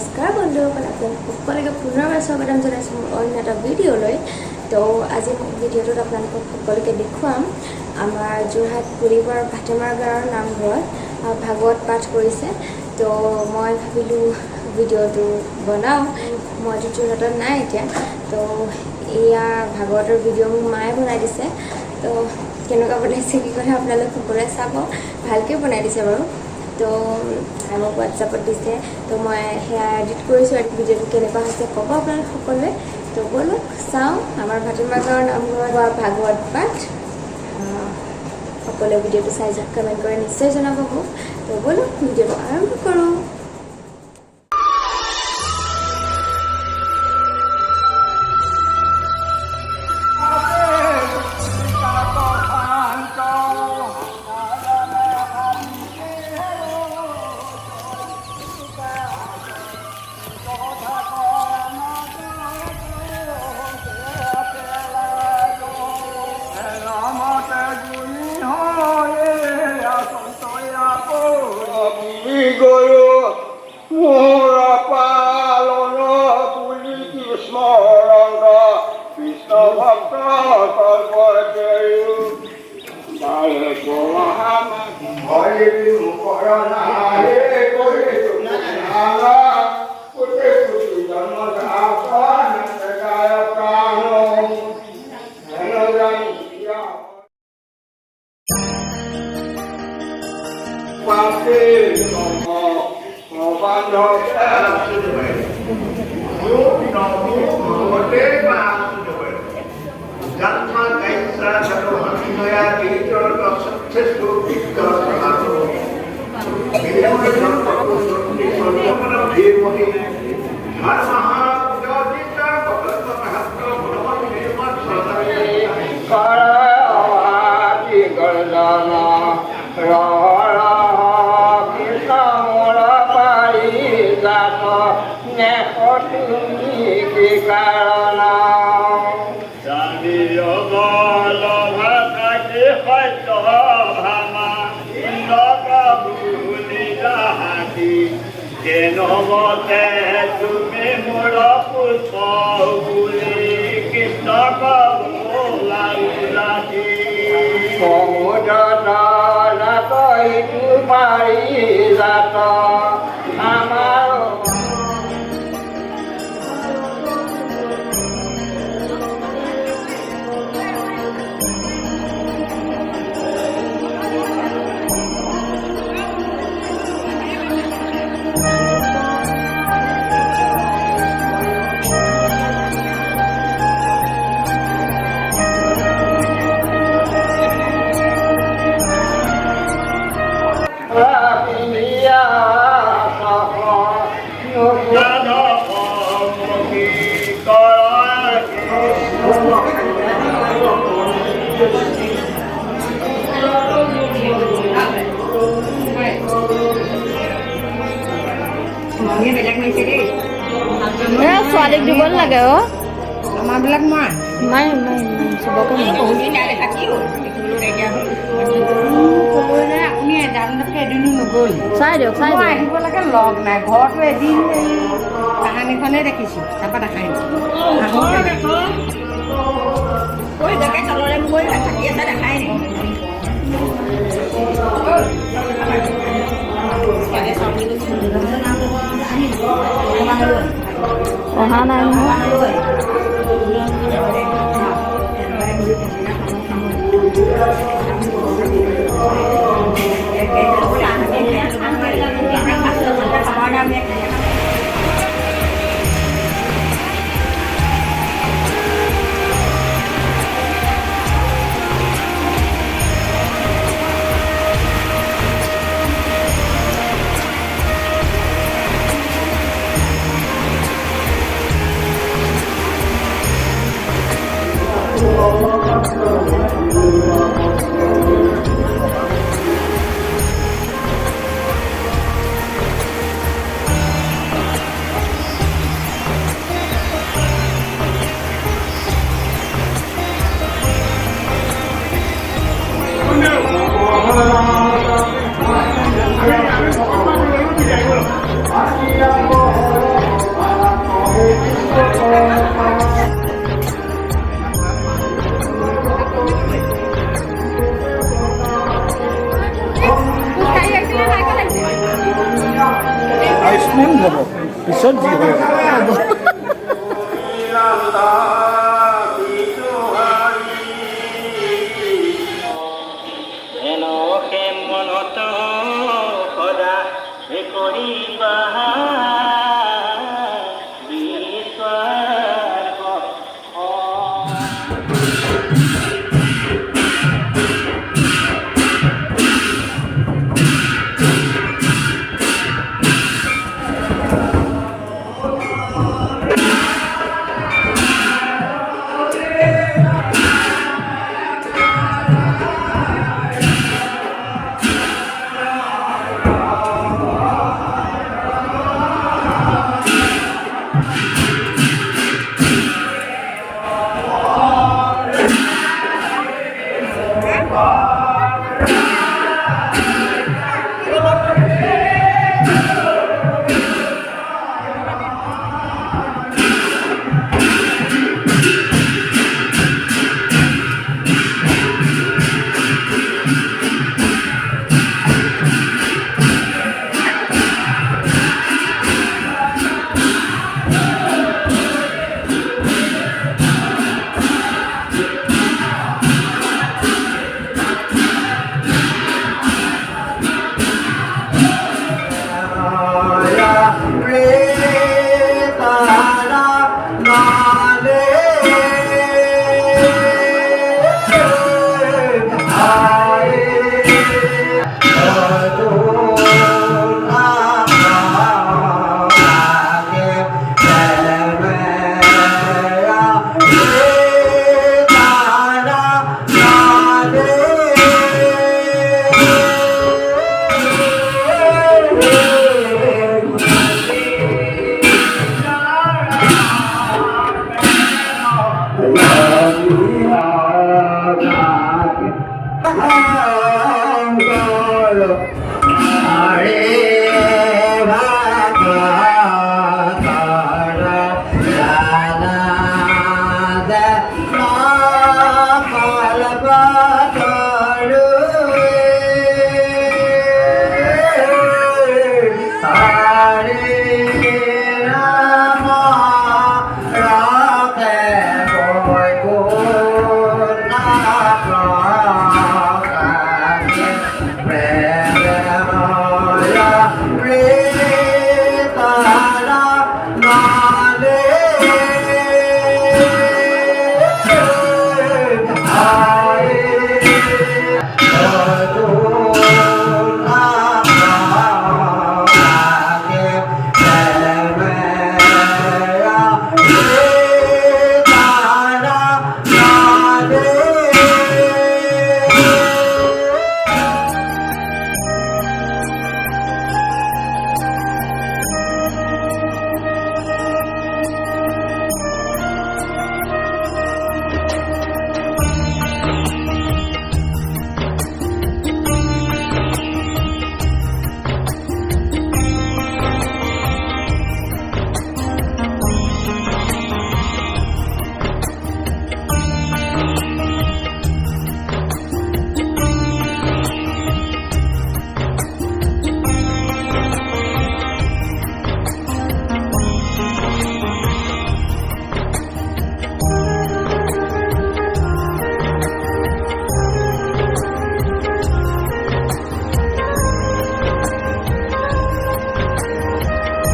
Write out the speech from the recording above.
নমস্কাৰ বন্ধুসকল, আপোনালোক সকলোকে পুনৰবাৰ স্বাগতম জনাইছোঁ মোৰ অন্য এটা ভিডিঅ'লৈ। তো আজি ভিডিঅ'টোত আপোনালোকক সকলোকে দেখুৱাম আমাৰ যোৰহাট পুলিবৰ ভাটেমাৰ গাঁৱৰ নামঘৰত ভাগৱত পাঠ কৰিছে। তো মই ভাবিলোঁ ভিডিঅ'টো বনাওঁ। মইতো যোৰহাটত নাই এতিয়া, তো এয়া ভাগৱতৰ ভিডিঅ' মোক মায়ে বনাই দিছে। তো কেনেকুৱা বনাইছে কি কথা আপোনালোক সকলোৱে চাব, ভালকৈ বনাই দিছে বাৰু। তো মোক হোৱাটছআপত দিছে, তো মই সেয়া এডিট কৰিছোঁ। আৰু ভিডিঅ'টো কেনেকুৱা হৈছে ক'ব আপোনালোক সকলোৱে। তো ব'লক চাওঁ আমাৰ ভাটেমাৰ গাঁৱৰ নামঘৰত ভাগৱত পাঠ। সকলোৱে ভিডিঅ'টো চাই যাওক, কমেণ্ট কৰি নিশ্চয় জনাব মোক। তো ব'লক ভিডিঅ'টো আৰম্ভ কৰোঁ। ছোৱালীক দিব লাগে অ', আমাৰবিলাক নাই চবকে আপুনি এদিনো নগ'ল। চাই দিয়ক, চাই আহিব লাগে, লগ নাই ঘৰতো এদিন কাহানিখনেই দেখিছোঁ, তাৰপৰা দেখাই অহা নাই নহয়। এডজাষ্টমেণ্ট হ'ব পিছত যি হয় হ'ব